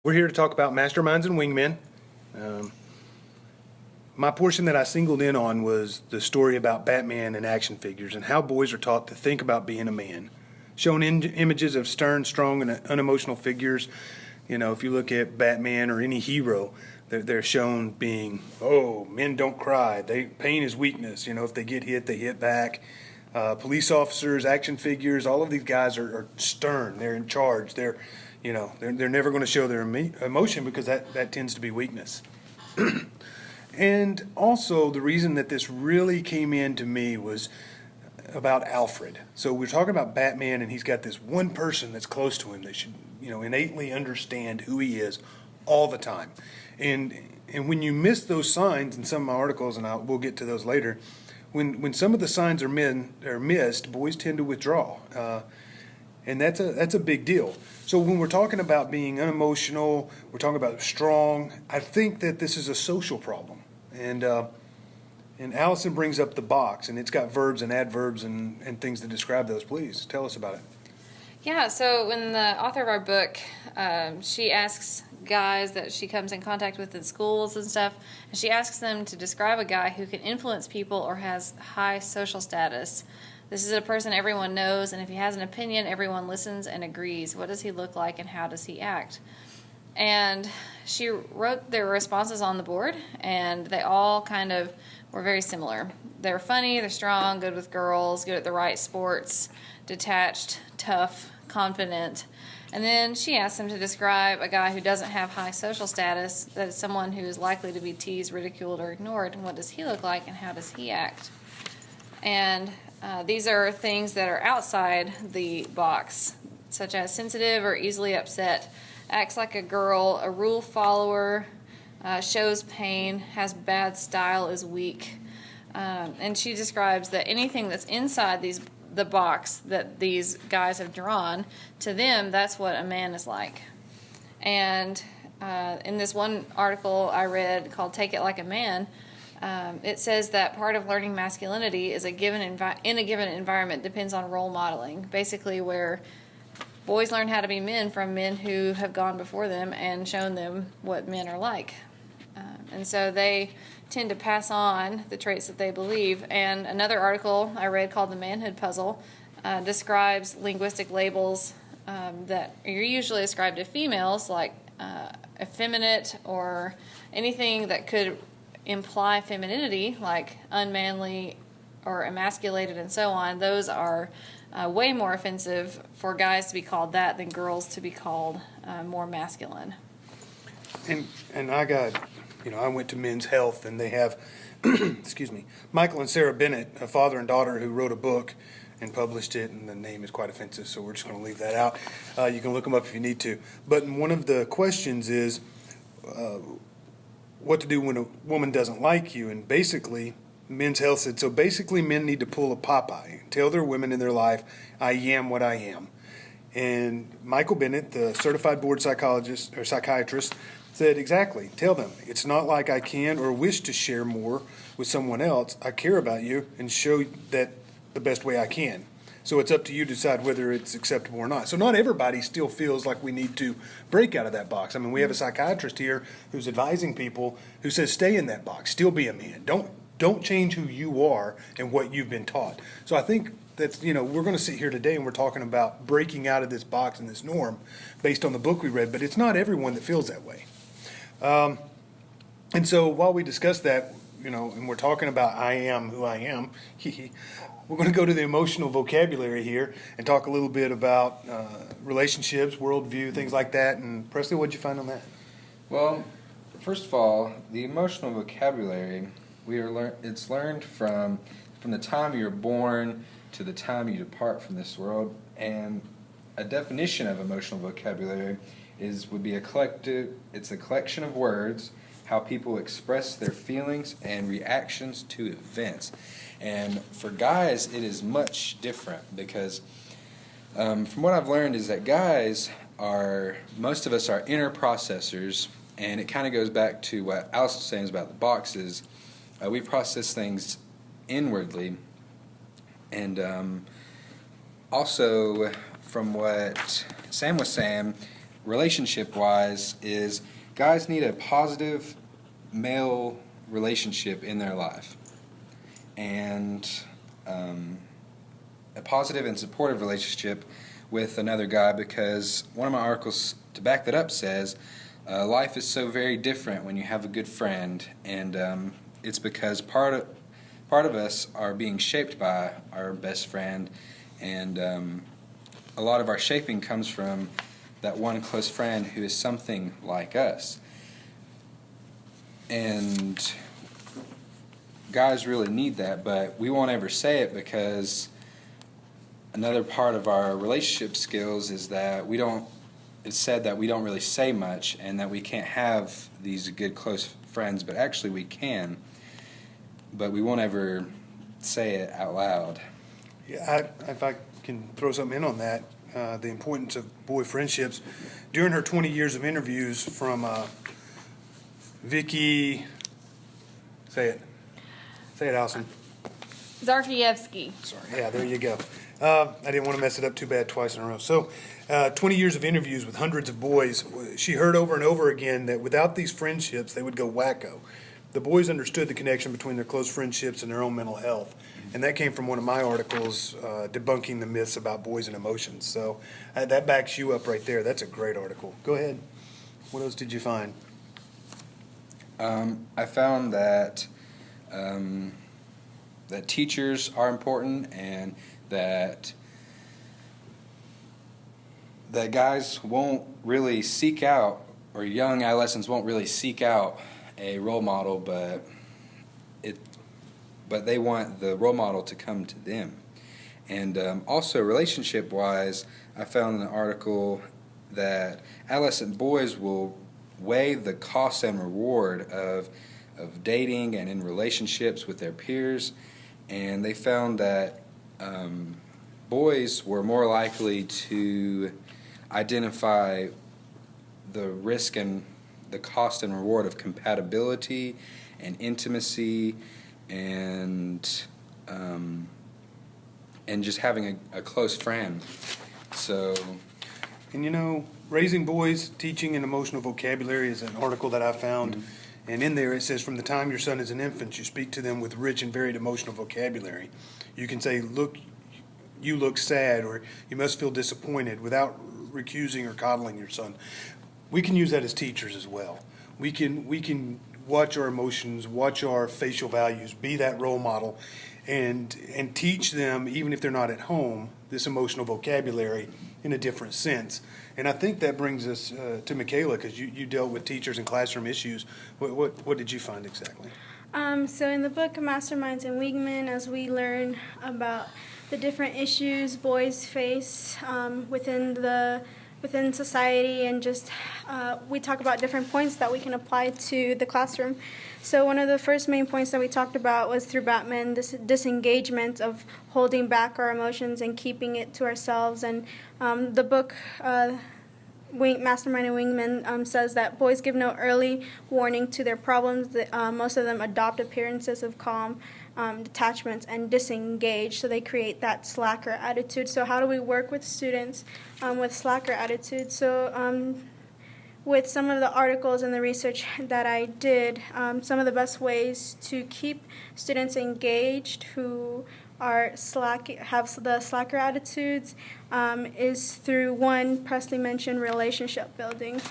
We're here to talk about Masterminds and Wingmen. My portion that I singled in on was the story about Batman and action figures and how boys are taught to think about being a man. Shown in images of stern, strong, and unemotional figures. You know, if you look at Batman or any hero, they're shown being, oh, men don't cry. Pain is weakness. You know, if they get hit, they hit back. Police officers, action figures, all of these guys are stern. They're in charge. They're never going to show their emotion because that tends to be weakness. And also, the reason that this really came in to me was about Alfred. So we're talking about Batman, and he's got this one person that's close to him that should, innately understand who he is all the time. And when you miss those signs in some of my articles, and we'll get to those later, when some of the signs are missed, boys tend to withdraw, and that's a big deal. So when we're talking about being unemotional, we're talking about strong. I think that this is a social problem, and Allison brings up the box, and it's got verbs and adverbs and things to describe those. Please tell us about it. Yeah, so when the author of our book, she asks guys that she comes in contact with in schools and stuff, and she asks them to describe a guy who can influence people or has high social status. This is a person everyone knows, and if he has an opinion, everyone listens and agrees. What does he look like, and how does he act? And she wrote their responses on the board, and they all kind of were very similar. They're funny, they're strong, good with girls, good at the right sports, detached, tough, confident. And then she asked them to describe a guy who doesn't have high social status, that is someone who is likely to be teased, ridiculed, or ignored. And what does he look like, and how does he act? And these are things that are outside the box, such as sensitive or easily upset, acts like a girl, a rule follower, shows pain, has bad style, is weak. And she describes that anything that's inside the box that these guys have drawn, to them, that's what a man is like. And in this one article I read called Take It Like a Man, it says that part of learning masculinity is in a given environment depends on role modeling, basically where boys learn how to be men from men who have gone before them and shown them what men are like. And so they tend to pass on the traits that they believe. And another article I read called The Manhood Puzzle describes linguistic labels that are usually ascribed to females, like effeminate or anything that could imply femininity, like unmanly or emasculated and so on. Those are way more offensive for guys to be called that than girls to be called more masculine. And I went to Men's Health, and they have, excuse me, Michael and Sarah Bennett, a father and daughter who wrote a book and published it, and the name is quite offensive, so we're just going to leave that out. You can look them up if you need to. But one of the questions is what to do when a woman doesn't like you, and basically, Men's Health said, so basically men need to pull a Popeye, tell their women in their life, I am what I am. And Michael Bennett, the certified board psychologist or psychiatrist, said exactly, tell them, it's not like I can or wish to share more with someone else. I care about you and show that the best way I can. So it's up to you to decide whether it's acceptable or not. So not everybody still feels like we need to break out of that box. I mean, we have a psychiatrist here who's advising people who says stay in that box, still be a man. Don't change who you are and what you've been taught. So I think that's, we're going to sit here today and we're talking about breaking out of this box and this norm based on the book we read, but it's not everyone that feels that way. And so while we discuss that, and we're talking about I am who I am, we're going to go to the emotional vocabulary here and talk a little bit about relationships, worldview, things like that. And Presley, what did you find on that? Well, first of all, the emotional vocabulary, it's learned from the time you're born to the time you depart from this world. And a definition of emotional vocabulary would be it's a collection of words, how people express their feelings and reactions to events. And for guys, it is much different because from what I've learned is that most of us are inner processors, and it kind of goes back to what Allison was saying about the boxes. We process things inwardly, and also from what Sam was saying, relationship-wise is guys need a positive male relationship in their life. And a positive and supportive relationship with another guy, because one of my articles to back that up says life is so very different when you have a good friend, and it's because part of us are being shaped by our best friend, and a lot of our shaping comes from that one close friend who is something like us. And guys really need that, but we won't ever say it, because another part of our relationship skills is that it's said that we don't really say much, and that we can't have these good close friends, but actually we can, but we won't ever say it out loud. Yeah, if I can throw something in on that, the importance of boy friendships. During her 20 years of interviews from Vicky, say it, Allison. Zarkiewski. Sorry. Yeah, there you go. I didn't want to mess it up too bad twice in a row. So, 20 years of interviews with hundreds of boys, she heard over and over again that without these friendships, they would go wacko. The boys understood the connection between their close friendships and their own mental health. And that came from one of my articles debunking the myths about boys and emotions. So that backs you up right there. That's a great article. Go ahead. What else did you find? I found that that teachers are important, and that guys won't really seek out, or young adolescents won't really seek out a role model, but they want the role model to come to them. And also relationship-wise, I found in an article that adolescent boys will weigh the cost and reward of dating and in relationships with their peers, and they found that boys were more likely to identify the risk and the cost and reward of compatibility and intimacy and just having a close friend. So, And Raising Boys, Teaching an Emotional Vocabulary is an article that I found. Mm-hmm. And in there it says, from the time your son is an infant, you speak to them with rich and varied emotional vocabulary. You can say, look, you look sad, or you must feel disappointed, without recusing or coddling your son. We can use that as teachers as well. We can watch our emotions, watch our facial values, be that role model, and teach them, even if they're not at home, this emotional vocabulary in a different sense. And I think that brings us to Micaela, because you dealt with teachers and classroom issues. What did you find exactly? So in the book Masterminds and Wingmen, as we learn about the different issues boys face within society, and just we talk about different points that we can apply to the classroom. So one of the first main points that we talked about was through Batman, this disengagement of holding back our emotions and keeping it to ourselves. And the book Mastermind and Wingmen says that boys give no early warning to their problems. Most of them adopt appearances of calm, detachment, and disengage, so they create that slacker attitude. So how do we work with students with slacker attitude? So with some of the articles and the research that I did, some of the best ways to keep students engaged who are have the slacker attitudes is through, one, Presley mentioned, relationship building,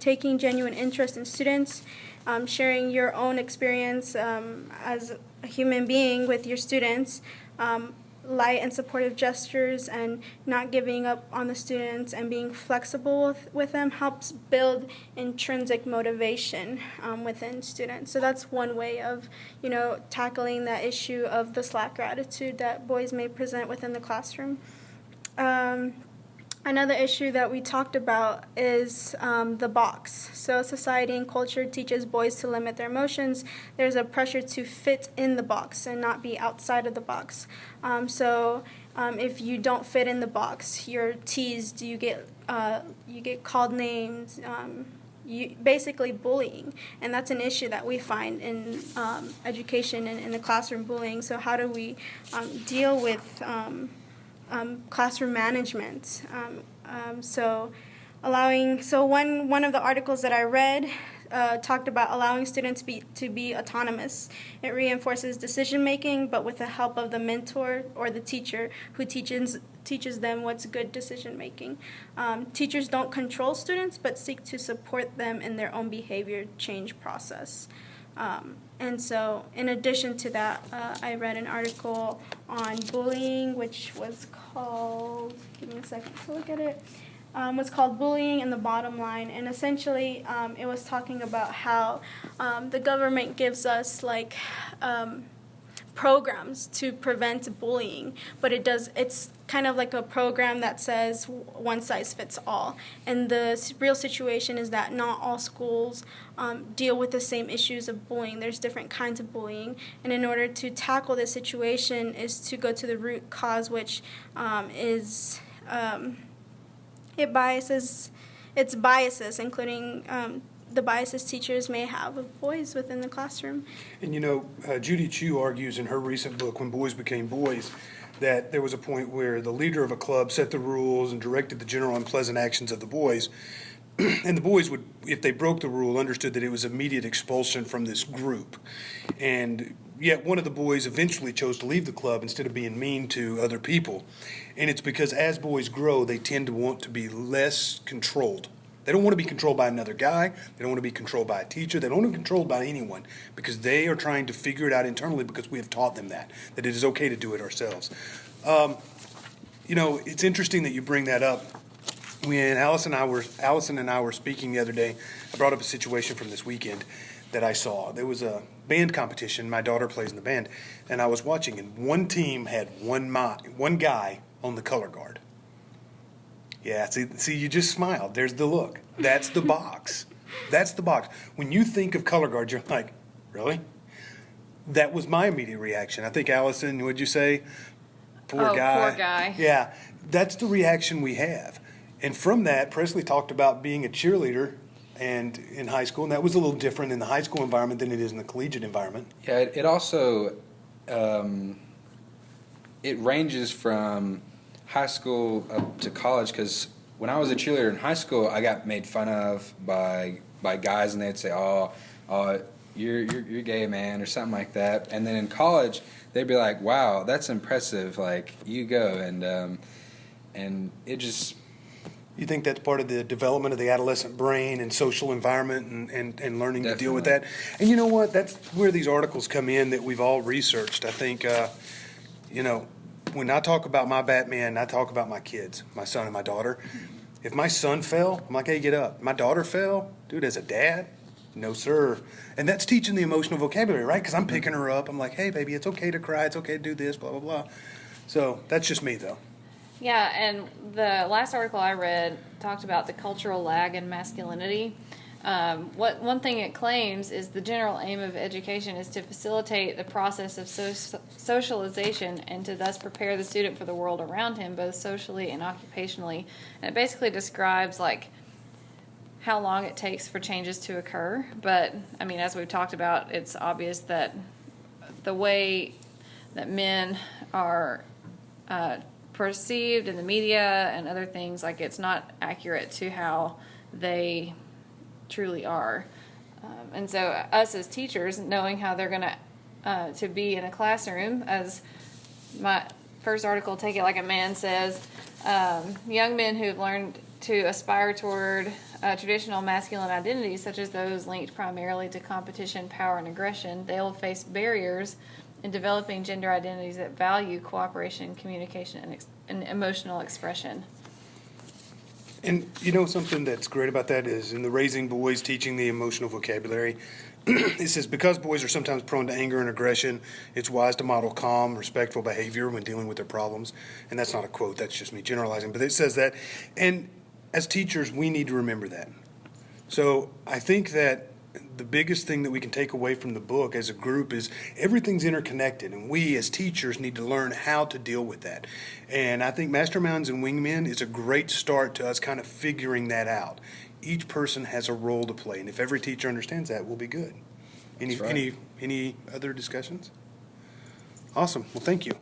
taking genuine interest in students, sharing your own experience as a human being with your students, light and supportive gestures, and not giving up on the students and being flexible with them helps build intrinsic motivation within students. So that's one way of, tackling that issue of the slacker attitude that boys may present within the classroom. Another issue that we talked about is the box. So society and culture teaches boys to limit their emotions. There's a pressure to fit in the box and not be outside of the box. So if you don't fit in the box, you're teased, you get called names, basically bullying. And that's an issue that we find in education and in the classroom, bullying. So how do we deal with classroom management? So One of the articles that I read talked about allowing students to be autonomous. It reinforces decision making, but with the help of the mentor or the teacher who teaches them what's good decision making. Teachers don't control students, but seek to support them in their own behavior change process. And so, in addition to that, I read an article on bullying, which was called, give me a second to look at it, was called Bullying and the Bottom Line. And essentially, it was talking about how the government gives us, programs to prevent bullying, but it's kind of like a program that says one size fits all. And the real situation is that not all schools deal with the same issues of bullying. There's different kinds of bullying, and in order to tackle this situation is to go to the root cause, which is its biases, including the biases teachers may have of boys within the classroom. And Judy Chu argues in her recent book, When Boys Became Boys, that there was a point where the leader of a club set the rules and directed the general unpleasant actions of the boys. And the boys would, if they broke the rule, understood that it was immediate expulsion from this group. And yet one of the boys eventually chose to leave the club instead of being mean to other people. And it's because as boys grow, they tend to want to be less controlled. They don't want to be controlled by another guy. They don't want to be controlled by a teacher. They don't want to be controlled by anyone because they are trying to figure it out internally because we have taught them that it is okay to do it ourselves. It's interesting that you bring that up. When Allison and I were speaking the other day, I brought up a situation from this weekend that I saw. There was a band competition. My daughter plays in the band, and I was watching, and one team had one guy on the color guard. Yeah, see, you just smiled. There's the look. That's the box. That's the box. When you think of color guard, you're like, really? That was my immediate reaction. I think, Allison, what'd you say? Poor guy. Poor guy. Yeah, that's the reaction we have. And from that, Presley talked about being a cheerleader and in high school, and that was a little different in the high school environment than it is in the collegiate environment. Yeah, it also, it ranges from high school up to college, because when I was a cheerleader in high school, I got made fun of by guys, and they'd say, "Oh, you're gay, man," or something like that. And then in college, they'd be like, "Wow, that's impressive. Like, you go." And it just. You think that's part of the development of the adolescent brain and social environment and learning Definitely. to deal with that? And you know what? That's where these articles come in that we've all researched. I think, when I talk about my Batman, I talk about my kids, my son and my daughter. If my son fell, I'm like, hey, get up. My daughter fell, dude, as a dad, no, sir. And that's teaching the emotional vocabulary, right? Because I'm picking her up. I'm like, hey, baby, it's okay to cry. It's okay to do this, blah, blah, blah. So that's just me, though. Yeah, and the last article I read talked about the cultural lag in masculinity. One thing it claims is the general aim of education is to facilitate the process of socialization and to thus prepare the student for the world around him, both socially and occupationally. And it basically describes how long it takes for changes to occur. But I mean, as we've talked about, it's obvious that the way that men are perceived in the media and other things, it's not accurate to how they truly are. And so us as teachers, knowing how they're going to be in a classroom, as my first article, Take It Like a Man, says, young men who've learned to aspire toward traditional masculine identities, such as those linked primarily to competition, power, and aggression, they will face barriers in developing gender identities that value cooperation, communication, and emotional expression. And something that's great about that is in the Raising Boys, teaching the emotional vocabulary, it says, because boys are sometimes prone to anger and aggression, it's wise to model calm, respectful behavior when dealing with their problems. And that's not a quote, that's just me generalizing, but it says that. And as teachers, we need to remember that. So I think that the biggest thing that we can take away from the book as a group is everything's interconnected, and we as teachers need to learn how to deal with that. And I think Masterminds and Wingmen is a great start to us kind of figuring that out. Each person has a role to play, and if every teacher understands that, we'll be good. Any other discussions? Awesome. Well, thank you.